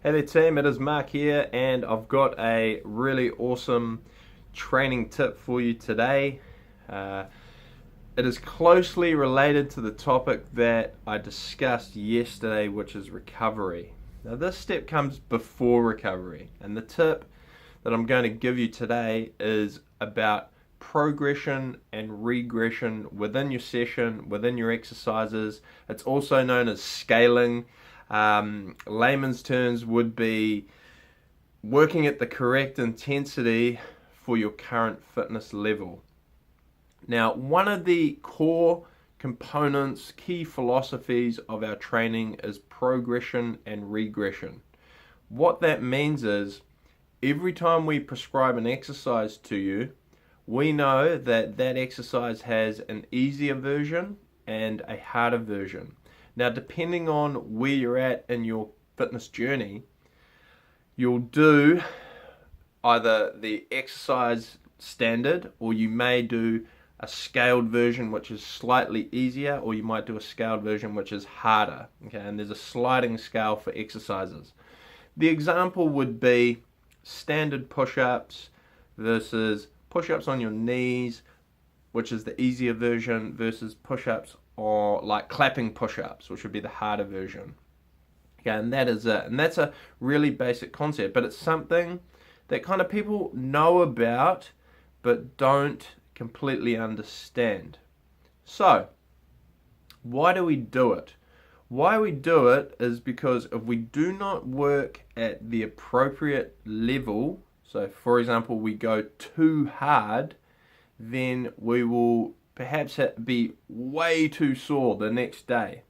Hey there team, it is Mark here and I've got a really awesome training tip for you today. It is closely related to the topic that I discussed yesterday, which is recovery. Now this step comes before recovery, and the tip that I'm going to give you today is about progression and regression within your session, within your exercises. It's also known as scaling. Layman's terms would be working at the correct intensity for your current fitness level. Now, one of the core components, key philosophies of our training is progression and regression. What that means is every time we prescribe an exercise to you, we know that that exercise has an easier version and a harder version. Now, depending on where you're at in your fitness journey, you'll do either the exercise standard, or you may do a scaled version which is slightly easier, or you might do a scaled version which is harder. Okay, and there's a sliding scale for exercises. The example would be standard push-ups versus push-ups on your knees, which is the easier version, versus push-ups or like clapping push-ups, which would be the harder version. Okay, and that is it. And that's a really basic concept, but it's something that kind of people know about but don't completely understand. So, why do we do it? Why we do it is because if we do not work at the appropriate level, so for example, we go too hard, then we will perhaps be way too sore the next day.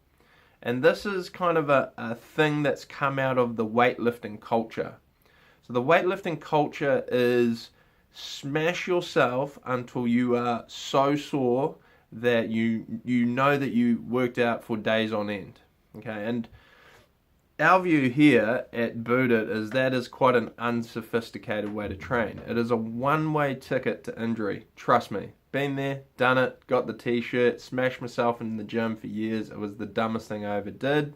And this is kind of a thing that's come out of the weightlifting culture. So the weightlifting culture is smash yourself until you are so sore that you know that you worked out for days on end. Okay, and our view here at Boot It is that is quite an unsophisticated way to train. It is a one-way ticket to injury. Trust me. Been there, done it, got the t-shirt, smashed myself in the gym for years. It was the dumbest thing I ever did.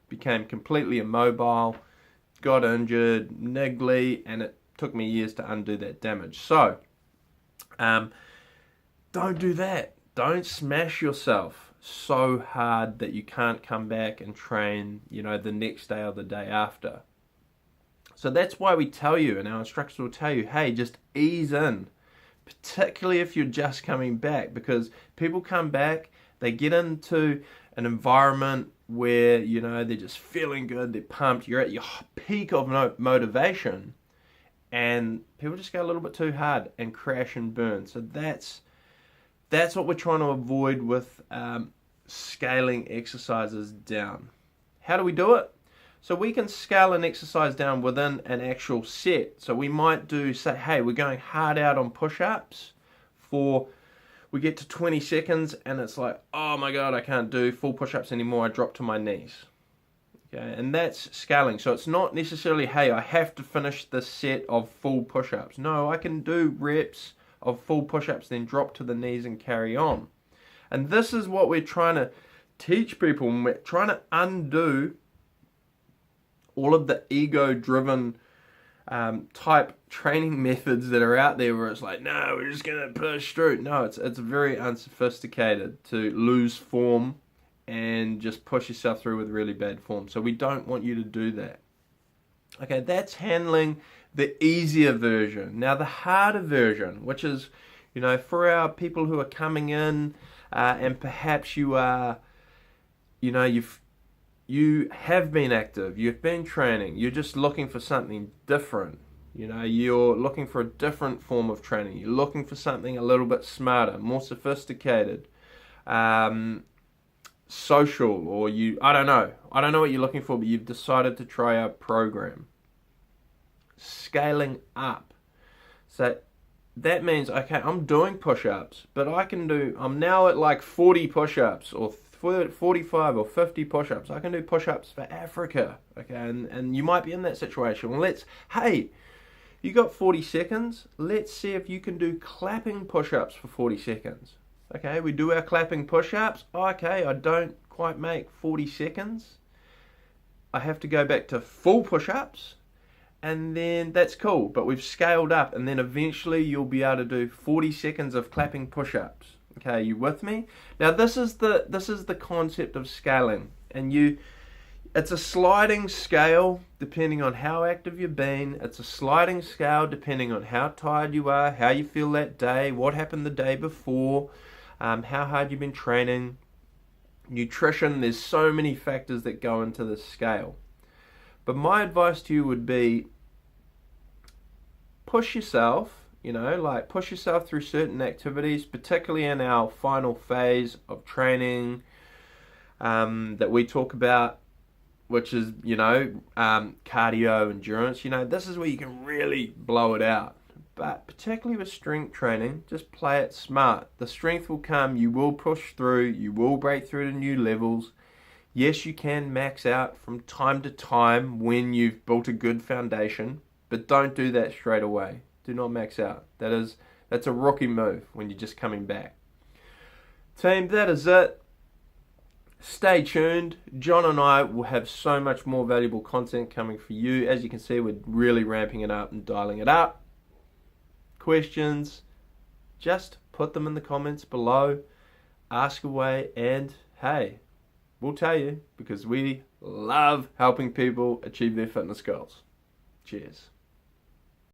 Became completely immobile, got injured, niggly, and it took me years to undo that damage. So, don't do that. Don't smash yourself so hard that you can't come back and train, the next day or the day after. So that's why we tell you, and our instructors will tell you, hey, just ease in. Particularly if you're just coming back, because people come back, they get into an environment where, they're just feeling good, they're pumped, you're at your peak of motivation, and people just go a little bit too hard and crash and burn. So that's what we're trying to avoid with scaling exercises down. How do we do it? So we can scale an exercise down within an actual set. So we might say, hey, we're going hard out on push-ups we get to 20 seconds and it's like, oh my God, I can't do full push-ups anymore. I drop to my knees. Okay, and that's scaling. So it's not necessarily, hey, I have to finish this set of full push-ups. No, I can do reps of full push-ups, then drop to the knees and carry on. And this is what we're trying to teach people. We're trying to undo all of the ego-driven type training methods that are out there where it's like, no, we're just going to push through. No, it's very unsophisticated to lose form and just push yourself through with really bad form. So we don't want you to do that. Okay, that's handling the easier version. Now the harder version, which is, for our people who are coming in and perhaps you are, you have been active, you've been training, you're just looking for something different. You're looking for a different form of training. You're looking for something a little bit smarter, more sophisticated, social, or I don't know what you're looking for, but you've decided to try our program. Scaling up. So that means, okay, I'm doing push-ups, but I'm now at like 40 push-ups or 45 or 50 push-ups. I can do push-ups for Africa, okay, and you might be in that situation. Well, hey, you got 40 seconds, let's see if you can do clapping push-ups for 40 seconds. Okay, we do our clapping push-ups. Okay, I don't quite make 40 seconds. I have to go back to full push-ups, and then that's cool, but we've scaled up, and then eventually you'll be able to do 40 seconds of clapping push-ups. Okay, you with me? Now this is the concept of scaling, and it's a sliding scale depending on how active you've been. It's a sliding scale depending on how tired you are, how you feel that day, what happened the day before, how hard you've been training, nutrition. There's so many factors that go into this scale. But my advice to you would be push yourself. Push yourself through certain activities, particularly in our final phase of training that we talk about, which is, cardio, endurance. This is where you can really blow it out. But particularly with strength training, just play it smart. The strength will come, you will push through, you will break through to new levels. Yes, you can max out from time to time when you've built a good foundation, but don't do that straight away. Do not max out. That's a rookie move when you're just coming back. Team, that is it. Stay tuned. John and I will have so much more valuable content coming for you. As you can see, we're really ramping it up and dialing it up. Questions, just put them in the comments below. Ask away, and hey, we'll tell you, because we love helping people achieve their fitness goals. Cheers.